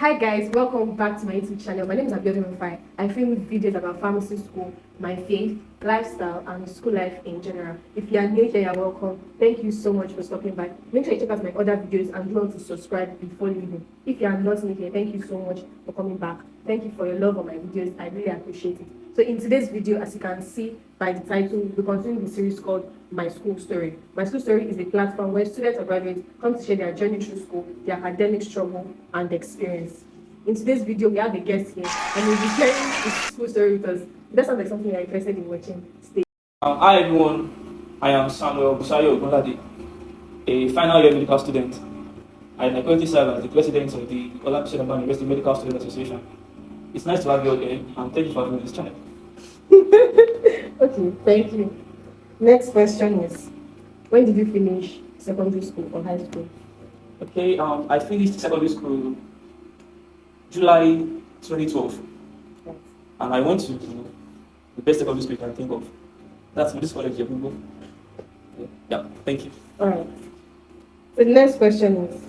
Hi guys, welcome back to my YouTube channel. My name is Abiodun. I film videos about pharmacy school, my faith, lifestyle, and school life in general. If you are new here, you're welcome. Thank you so much for stopping by. Make sure you check out my other videos and do not to subscribe before leaving. If you are not new here, thank you so much for coming back. Thank you for your love on my videos. I really appreciate it. So in today's video, as you can see by the title, we continue the series called My School Story. My School Story is a platform where students or graduates come to share their journey through school, their academic struggle, and experience. In today's video, we have a guest here, and we'll be sharing his school story with us. That sounds like something you're interested in watching. Stay. Hi everyone, I am Samuel Ogunlade, a final year medical student. I currently serve as the president of the OOUMSA University Medical Student Association. It's nice to have you again, and thank you for having me on this channel. Okay, thank you. Next question is, when did you finish secondary school or high school? Okay, I finished secondary school July 2012, Yes. and I went to the best secondary school you can think of. That's this college, Yabubo. Yeah, thank you. All right. So the next question is,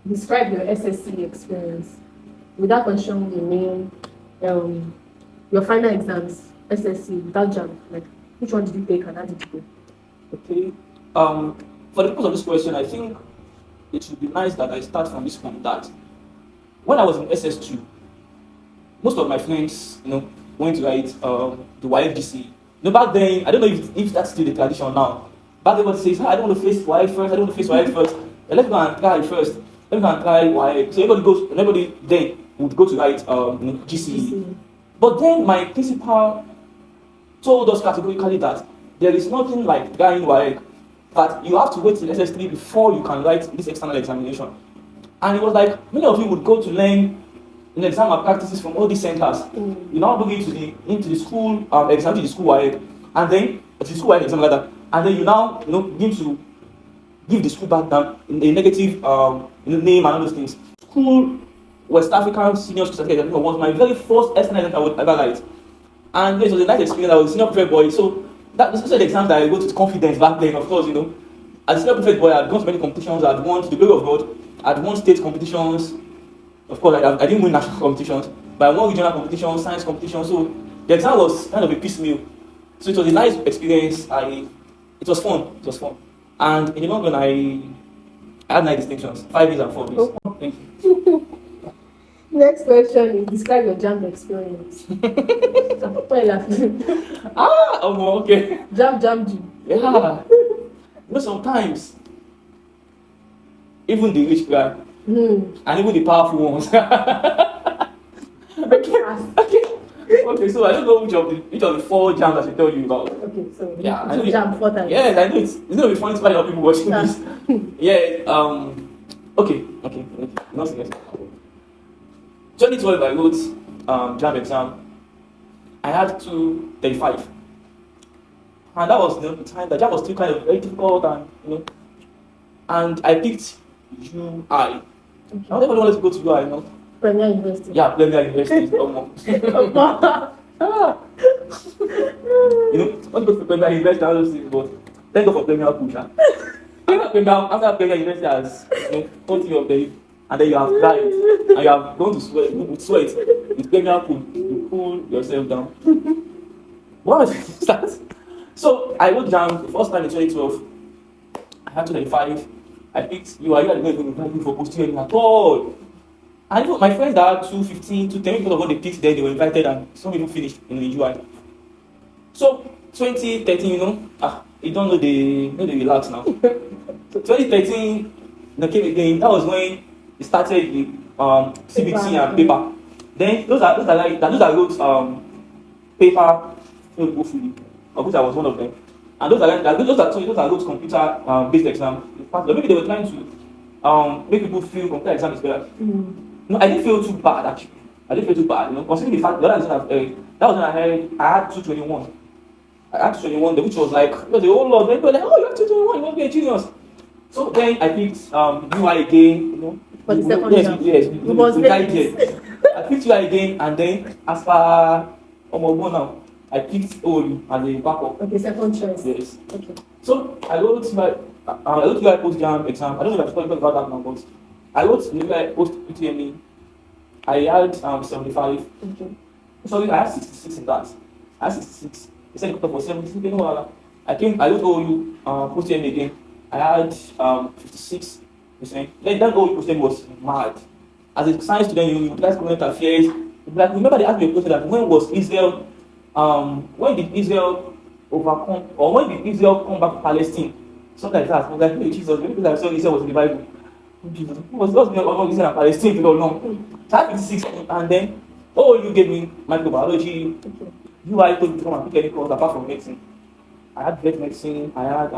describe your SSC experience. Without mentioning the name, your final exams, SSC, without jam, like which one did you take and how did you go? Okay, for the purpose of this question, I think it would be nice that I start from this point that when I was in SS2, most of my friends, went to write the YFGC. Back then, I don't know if that's still the tradition now. Back then, everybody says, I don't want to face YF first, I don't want to face YF first. Let's go and try first. Let me go and try YF. So everybody then would go to write GCE. But then my principal told us categorically that there is nothing like trying YF, that you have to wait till SS3 before you can write this external examination. And it was like, many of you would go to learn exam practices from all these centers. You now go into the school exam, to the school YF, and then to the school YF exam rather, and then you now begin to give the school back down in a negative name and all those things. School West African Senior School Certificate was my very first external exam I would ever write. And this was a nice experience. I was a senior prefect boy, so that was also the exams that I wrote with confidence back then, of course, As a senior prefect boy, I had gone to many competitions, I had won, to the glory of God, I had won state competitions. Of course, I didn't win national competitions, but I won regional competitions, science competitions, so the exam was kind of a piecemeal. So it was a nice experience. It was fun. And in the long run, I had 9 distinctions, 5 A's and 4 B's. Oh. Thank you. Next question is, describe your jam experience. Why are you laughing? Okay. Jam. Yeah. Sometimes, even the rich guy, and even the powerful ones. Okay, so I don't know which of the 4 jams I should tell you about. Okay, so yeah, I know jam 4 times. Yes, I know it's gonna be funny to find out people watching this. Yeah, okay. Not serious. 2012 I wrote jam exam. I had 235. And that was the time the jam was still kind of very difficult and I picked UI. Okay. I never wanted to go to UI, Premier University. Yeah, Premier University. Almost. Want to go to Premier University, I don't see, but thank God for Premier Pusha. After Premier University has 40 of them, and then you have cried, and you have gone to sweat with Premier Pool, you cool yourself down. What was that? So I wrote down the first time in 2012. I had 295. I picked UI. I didn't even invite me for posting at all. And even my friends that had 215, 210, because of what they picked there, they were invited, and some even finished in the UI. So 2013, you don't know they relax now. So 2013, came again. That was when it started the CBT and paper. Then those are wrote paper fully, of which I was one of them. And those are wrote computer based exam. Maybe they were trying to make people feel computer exam is better. No, I didn't feel too bad actually. Considering the fact that that was when I had 221. I had 221, which was like, it was a whole lot. They were like, oh, you have 221, you must be a genius. So then I picked UI again, For the second jam. Yes, we died here. I picked UI again, and then as per now, I picked OOU as a backup. Okay, second choice. Yes. Okay. So I wrote UI post jam exam. I don't know if I'm talking about that now, but I wrote UI post UTME I had 75. Okay. Sorry, I had 66 in that. I had 66. They said the cut off was 70. You know what? I don't owe you post M again. I had 56%. Then that OU post M was mad. As a science student, you guys current affairs. Like, remember they asked me a question that when was Israel, when did Israel overcome, or when did Israel come back to Palestine? Something like that. I was like, hey, Jesus, maybe because I saw Israel was in the Bible. Jesus, what's going on Israel and Palestine for long? So I had 56, and then, oh, you gave me microbiology. UI told me to come and pick any course apart from medicine. I had vet medicine, I had,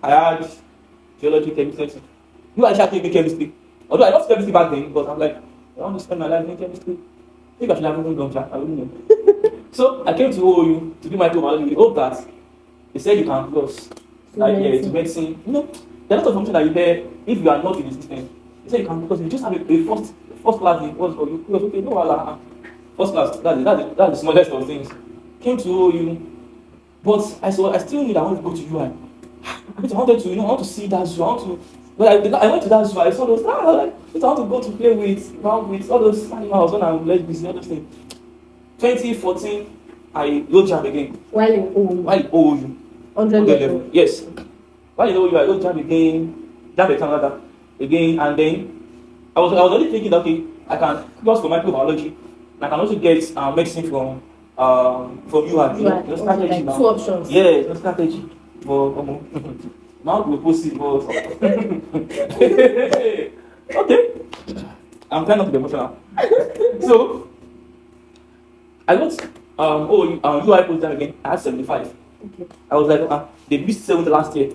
I had geology, chemistry. You actually gave me chemistry. Although I loved chemistry back then, because I'm like, I want to spend my life in chemistry. Maybe I should have even gone, I don't know. So I came to OOU to do microbiology with the hope that they said you can cross. Like, yeah, to medicine. You know, there are a lot of functions that you hear if you are not in the system. They say you can, because you just have a first class in what's called you. Okay, no, first class, that's the smallest of things. Came to OOU, but I still knew that I wanted to go to UI. I wanted to, I want to see that zoo. But I went to that zoo. I saw those. I want to go to play with all those animals when I'm less busy, all those things. 2014, I go jam again. While in OOU. While in OOU. 100 level. Yes. While in OOU, I go jam Canada again, and then I was already thinking that okay, I can cross for microbiology. I can also get medicine from UI. No strategy like now. 2 options. Yeah, no strategy. But now we proceed. Okay. I'm trying not to be emotional. So I got UI post them again. I had 75. Okay. I was like, they missed 70 last year.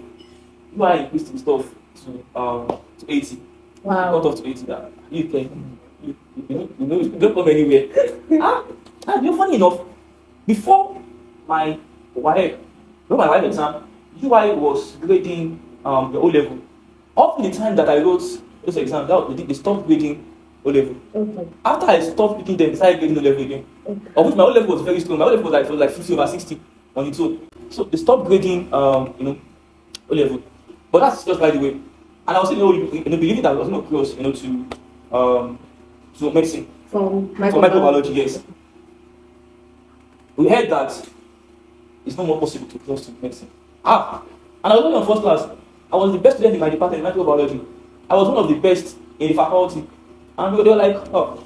UI increased the stuff to 80. Wow. Got off to 80. That you can you don't come anywhere. You're funny enough. Before my YF exam, UI was grading the O level. Up to the time that I wrote those exams, they stopped grading O level. Okay. After I stopped picking them, they started grading O level again. Okay. Of which my O level was very strong. My O level was like 50 over 60 on its own. So they stopped grading O level. But that's just by the way. And I was saying, believing that I was not close, to medicine. From microbiology, yes. We heard that it's not more possible to cross to medicine. And I was only on first class. I was the best student in my department in microbiology. I was one of the best in the faculty. And they were like, oh,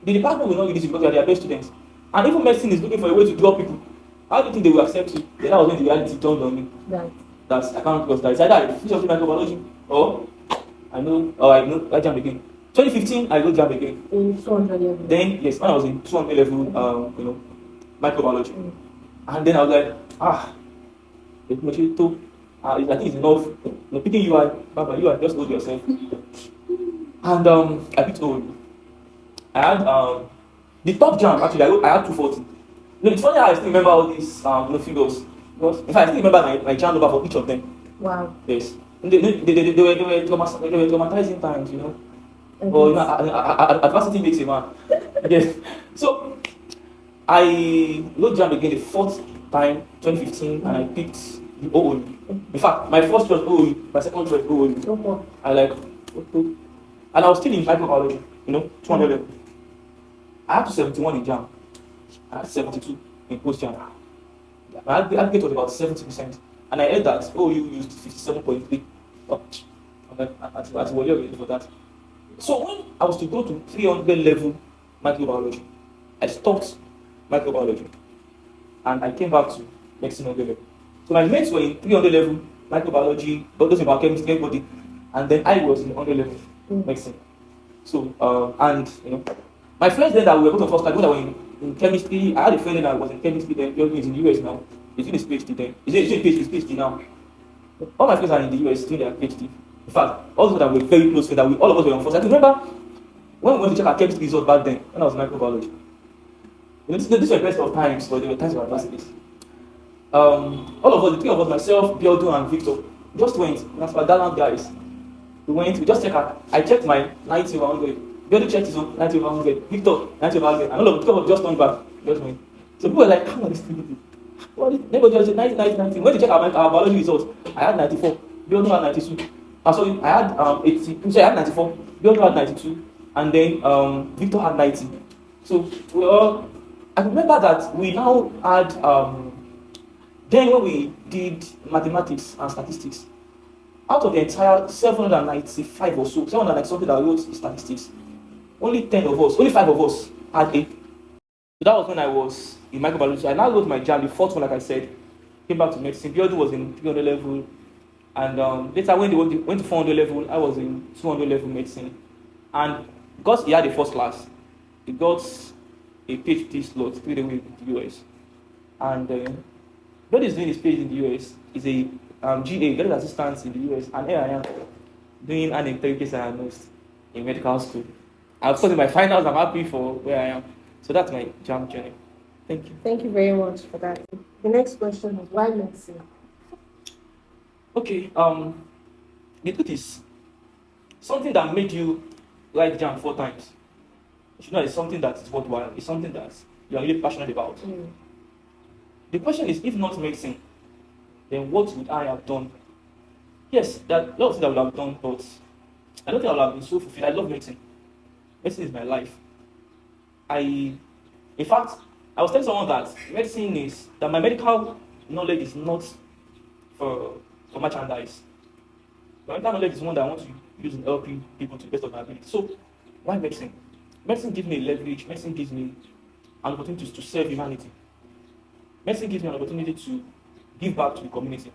the department will not give this because you are their best students. And even medicine is looking for a way to draw people. How do you think they will accept you? Then that was when the reality dawned on me. Right. That I can't cross that. It's either I finish up microbiology or I jam again. 2015, I go jam again. In 200 level. Then, yes, when I was in 200 level, microbiology. And then I was like, I think it's enough. Picking UI, just go to yourself. And I picked OOU. I had the top jam, actually, I had 240. It's funny how I still remember all these figures. Because, in fact, I still remember my jam number for each of them. Wow. Yes. They were traumatizing times, But adversity makes a man. Yes. So I wrote jam again the 4th time, 2015, and I picked the OOU. In fact, my first choice OOU, my second choice OOU. I like, and I was still in microbiology, 200 level. I had 71 in jam. I had 72 in post jam. My aggregate was about 70%, and I heard that OOU used 57.3. At what you're ready for that. So when I was to go to 300 level microbiology, I stopped microbiology and I came back to medicine 100 level. So my mates were in 300 level microbiology, those in biochemistry, everybody, and then I was in 100 level medicine. So my friends then that we were going to first class, when I was in chemistry, I had a friend that was in chemistry then, he's in the US now. He's in his PhD then. He's in his PhD now. All my friends are in the US doing their PhD. In fact, also that we're very close friends, that all of us were on first. I can remember when we went to check our chemistry results back then, when I was in microbiology. These were the best of times, but there were times of adversities. All of us, the three of us, myself, Bieldo, and Victor, just went. That's my Daland guys. We just checked out. I checked my 90 over 100. Bieldo checked his own 90 over 100. Victor, 90 over 100. And all of the two of us just turned back. Just went. So people were like, how are these three people? Nobody just said 90, 90, 90. When they check our biology results, I had 94. Bieldo had 92. Sorry, I had 82. So I had 94. Bieldo had 92. and then Victor had 90. So we all. I remember that we now had then when we did mathematics and statistics, out of the entire 795 or so, 700 something that wrote statistics, only 10 of us, only 5 of us had A. So that was when I was in microbiology. So I now wrote my jam, the fourth one, like I said, came back to medicine. Biodu was in 300 level, and later when they went to 400 level, I was in 200 level medicine. And because he had a first class, he got a PhD slot straight away in the US. And what he's doing his PhD in the US is a GA, graduate assistant in the US, and here I am doing an empirical science in medical school. And of course, in my finals, I'm happy for where I am. So that's my jam journey. Thank you. Thank you very much for that. The next question is why medicine? Okay, the truth is, something that made you like jam 4 times, you should know it's something that is worthwhile, it's something that you are really passionate about. The question is, if not medicine, then what would I have done? Yes, there are a lot of things I would have done, but I don't think I would have been so fulfilled. I love medicine. Medicine is my life. In fact, I was telling someone that medicine is, that my medical knowledge is not for merchandise. My medical knowledge is one that I want to use in helping people to the best of my ability. So, why medicine? Medicine gives me leverage. Medicine gives me an opportunity to serve humanity. Medicine gives me an opportunity to give back to the community.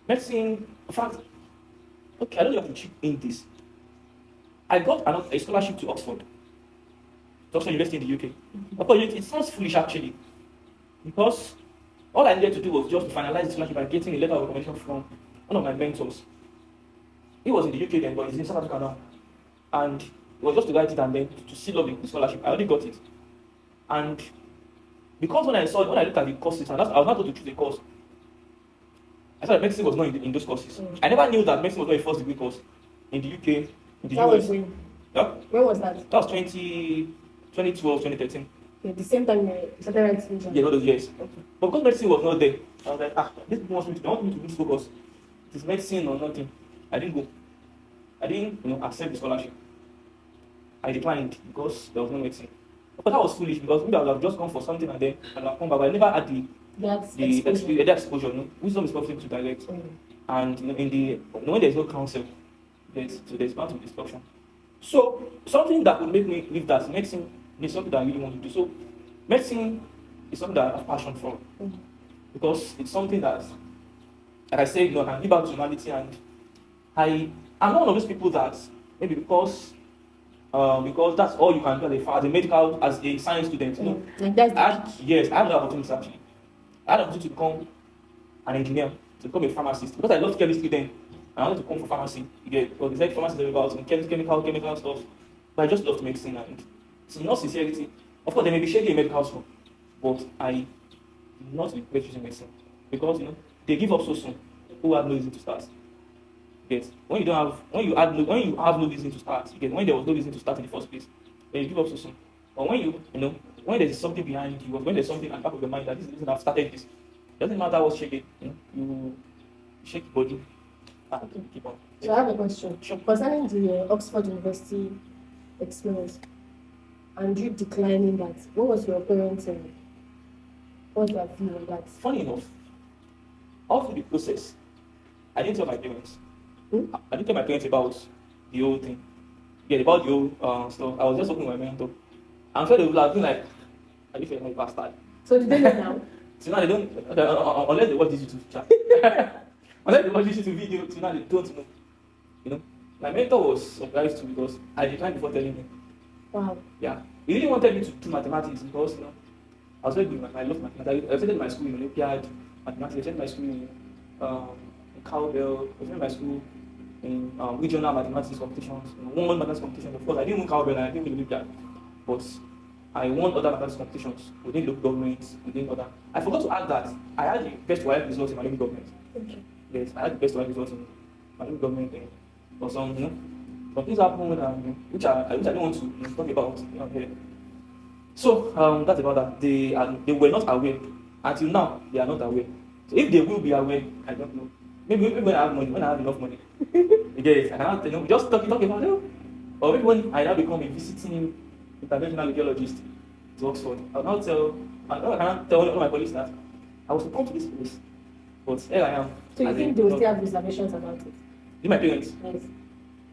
Medicine, in fact, okay, I don't have to chip in this. I got a scholarship to Oxford University in the UK. Of course, it sounds foolish actually, because all I needed to do was just to finalize the scholarship by getting a letter of recommendation from one of my mentors. He was in the UK then, but he's in South Africa now. And it was just to write it and then to seal up the scholarship. I already got it. And because when I looked at the courses, and I was not able to choose a course, I thought medicine was not in those courses. I never knew that medicine was not a first degree course in the UK, in the That US. was when? Yeah? When was that? That was 2012, 2013. Yeah, the same time you started writing. Yeah, all those years. Okay. But because medicine was not there, I was like, this people want me to lose focus. It is medicine or nothing. I didn't go. I didn't, accept the scholarship. I declined because there was no medicine. But that was foolish because maybe I would have just gone for something and then I would have come back. But I never had the exposure. Wisdom is possible to direct. And when there's no counsel, there's bound to be destruction. So something that would make me leave that medicine is something that I really want to do. So medicine is something that I have passion for. Because it's something that, like I said, I can give back to humanity, and I'm not one of those people that maybe because that's all you can do as a medical, as a science student. Yes, I have the opportunity actually. I had the opportunity to become an engineer, to become a pharmacist, because I loved chemistry then. I wanted to come for pharmacy. Because they said pharmacy is about chemical stuff. But I just loved medicine, and it's not sincerity. Of course, there may be shady in medical school, but I did not regret choosing medicine because they give up so soon. Who have no reason to start? Yes. When you have no reason to start, when there was no reason to start in the first place, then you give up so soon. But when there's something behind you, or when there's something at the back of your mind that this is the reason I've started this, it doesn't matter what's shaking. You shake your body. Keep on. So I have a question. Sure. Concerning the Oxford University experience and you declining that, what was your parents' what was their view on that? Funny enough, all through the process, I didn't tell my parents. I didn't tell my parents about the whole thing. Yeah, about the whole stuff. I was just talking to my mentor. I'm sure they would have been like, "Are you feeling like a bastard?" So did they know now? So now they don't, unless they watch this YouTube chat. Unless they watch this YouTube video, so now they don't know. My mentor was surprised too because I declined before telling him. Wow. Yeah. He really wanted me to do mathematics because I was very good. I love mathematics. I attended my school in Olympiad mathematics. I attended my school in cowbell. I attended my school in regional mathematics competitions. Won mathematics competitions. Of course, I didn't win cowbell. I didn't win Olympiad, but I won other mathematics competitions within local governments, within other. I forgot to add that I had the best wild results in my local government. Okay. Yes, I had the best wild results in my local government thing. But some things happen which I don't want to talk about here. So that's about that. They were not aware until now. They are not aware. So if they will be aware, I don't know. Maybe when I have money, when I have enough money, yes, I cannot just talk about it. Or maybe when I now become a visiting interventional radiologist to Oxford, I cannot tell one of my colleagues that I was to come to this place, but here I am. So you think they will still have reservations about it? With my parents?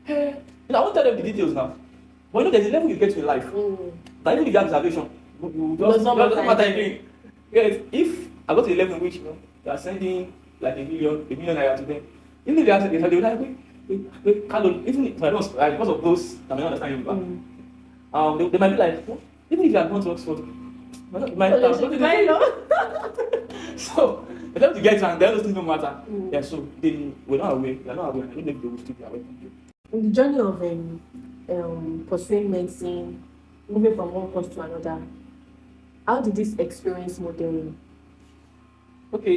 Yes. I won't tell them the details now. But you know, there's a level you get to in life. That even if you have reservation, you just doesn't matter again. Yes, if I go to a level in which you are sending like a million naira to them, even if they ask, they will like, wait, Carlo, even if I don't, because of those that may not understand you, they might be like, even if you are going to Oxford, so for them to get and then those things don't matter. Yeah, so we're not aware. They're not aware. I don't know if they will still be aware. In the journey of pursuing medicine, moving from one course to another, how did this experience model you? Okay,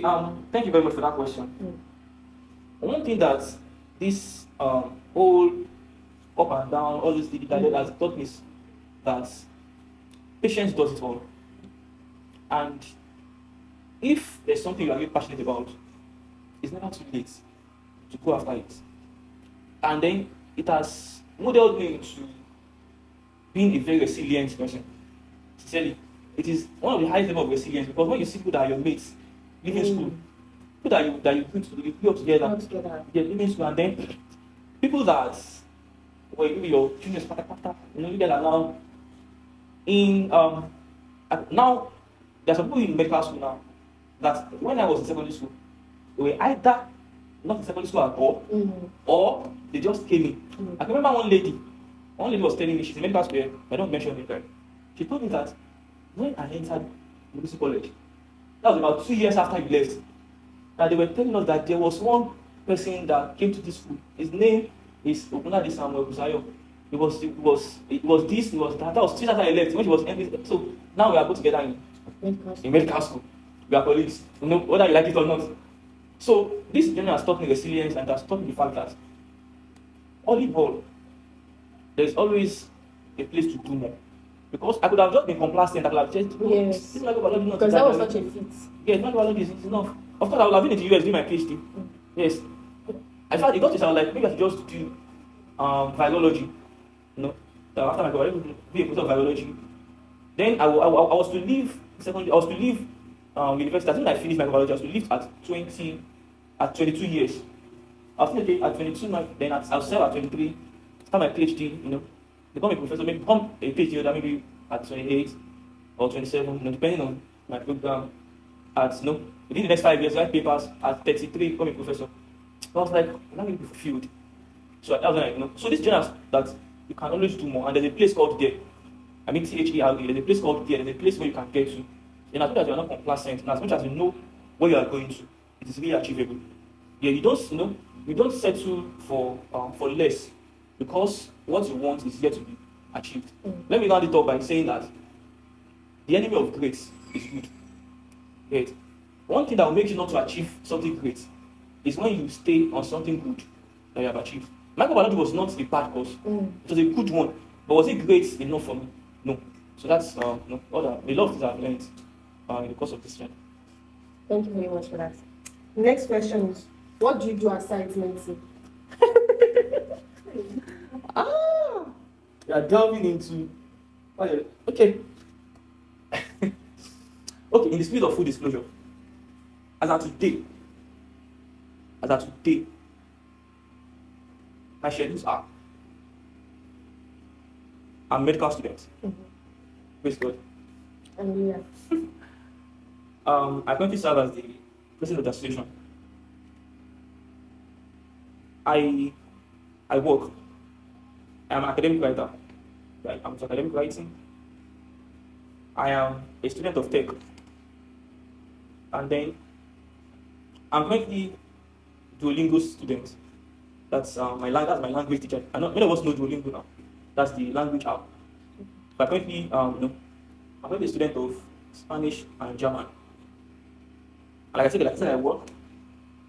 thank you very much for that question. One thing that this whole up and down, all this digital has taught me is that patience does it all. And if there's something you are really passionate about, it's never too late to go after it. And then it has modeled me into being a very resilient person. Sincerely, it is one of the highest level of resilience, because when you see people that are your mates leaving school, people that you grew up together, you're leaving school, and then people that were maybe your juniors, you get now in now there's some people in medical school now that when I was in secondary school, they were either not in secondary school at all, or they just came in. I can remember one lady was telling me, she's in medical school, I don't mention it, right? She told me that when I entered medical college, that was about 2 years after you left, that they were telling us that there was one person that came to this school. His name is Ogunlade Samuel. It was this, it was that. That was 2 years after I left, when she was MD. So now we are both together in medical school. We are colleagues, whether you like it or not. So this journey has taught me resilience, and has taught me the fact that all in all, there's always a place to do more. Because I could have just been complacent, I could have just yes. Because that was such a feat. Yes, microbiology is enough. Of course, I would have been in the US doing my PhD. Yes. I felt it got to sound like maybe I should just do virology. After microbiology, be a professor of virology. Then I was to leave secondary. I was to leave university. I think I finished microbiology. I was to leave at 22 years. I was finished at 22. Then I'll serve at 23. Start my PhD. Become a professor. Maybe become a PhD holder maybe at 28 or 27. Depending on my program. Within the next 5 years, write papers at 33. Become a professor. I was like, I'm not going to be fulfilled. So that was when So this journey that you can always do more, and there's a place called there. I mean THERE. There's a place called there. There's a place where you can get to. And as much as you're not complacent, and as much as you know where you are going to, it is really achievable. Yeah, you don't settle for less, because what you want is yet to be achieved. Let me round it up by saying that the enemy of great is good. Right? One thing that will make you not to achieve something great is when you stay on something good that you have achieved. Microbiology was not a bad course. It was a good one. But was it great enough for me? No. So that's a lot of things I've learned in the course of this journey. Thank you very much for that. The next question is, what do you do aside medicine? You are delving into okay. Okay, in the spirit of full disclosure, as of today, my schedules are: I'm a medical student. Praise God. Hallelujah. I currently serve as the president of the association. I work. I'm an academic writer. I'm into academic writing. I am a student of tech. And then I'm currently Duolingo student. That's my language teacher. I know many of us know Duolingo now. That's the language app. But currently, I'm currently a student of Spanish and German. And like I said, I work.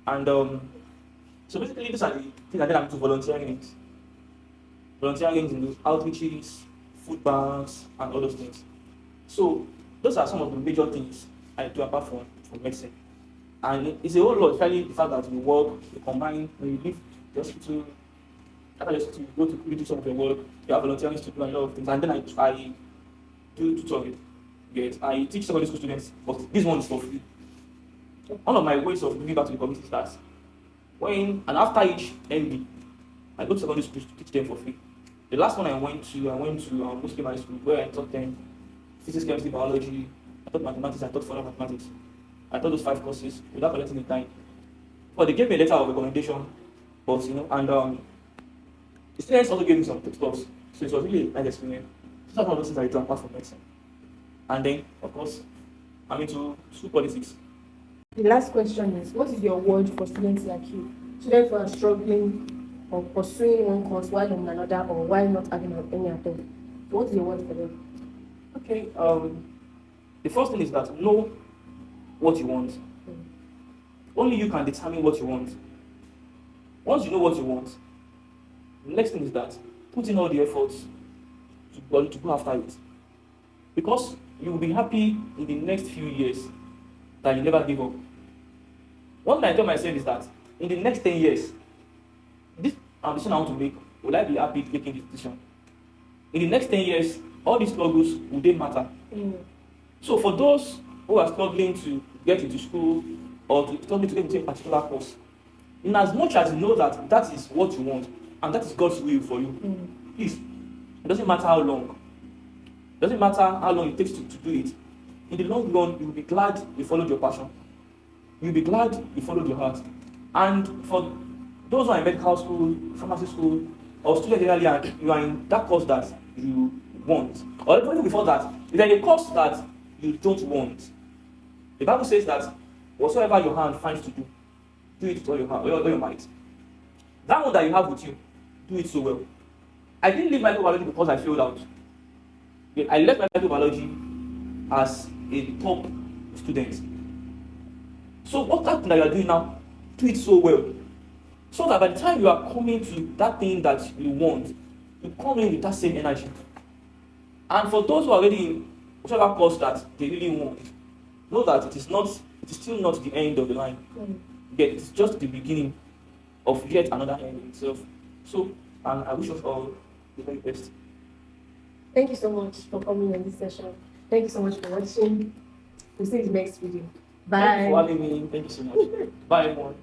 And so basically, these are the things that I'm into volunteering in. Volunteering in the outreaches, food banks, and all those things. So those are some of the major things I do apart from medicine. And it's a whole lot, especially the fact that you work, you combine, when you leave the hospital, I just to go to do some of your work, you have volunteering to do a lot of things, and then I do tutoring. Yes, I teach secondary school students, but this one is for free. One of my ways of giving back to the community is that when and after each ND, I go to secondary schools to teach them for free. The last one I went to Muslim high school where I taught them physics, chemistry, biology. I taught mathematics. I taught further mathematics. I taught those 5 courses without collecting the time. But they gave me a letter of recommendation, but and the students also gave me some stuff. So it was really a nice experience. So that's one of those things I do apart from medicine. And then, of course, I'm into school politics. The last question is, what is your word for students like you? Students who are struggling or pursuing one course while in another, or while not having any at all. So what is your word for them? Okay. The first thing is that know what you want. Only you can determine what you want. Once you know what you want, the next thing is that put in all the efforts to go after it. Because you will be happy in the next few years that you never give up. One thing I tell myself is that in the next 10 years, this ambition I want to make, will I be happy taking this decision? In the next 10 years, all these struggles, will they matter? So for those who are struggling to get into school or to struggling to get into a particular course, in as much as you know that that is what you want and that is God's will for you, please, it doesn't matter how long. It doesn't matter how long it takes to do it. In the long run, you will be glad you followed your passion. You'll be glad you followed your heart. And for those who are in medical school, pharmacy school, or students generally, and you are in that course that you want, or even before that, if you're in a course that you don't want, the Bible says that whatsoever your hand finds to do, do it with all your heart, all your might. That one that you have with you, do it so well. I didn't leave microbiology because I failed out. I left microbiology as a top student. So what that thing that you are doing now, do it so well. So that by the time you are coming to that thing that you want, you come in with that same energy. And for those who are already in whichever course that they really want, know that it is still not the end of the line. Yet it is just the beginning of yet another end in itself. So, and I wish us all the very best. Thank you so much for coming on this session. Thank you so much for watching. We'll see you in the next video. Bye. Thank you for having me. Thank you so much. Bye, everyone.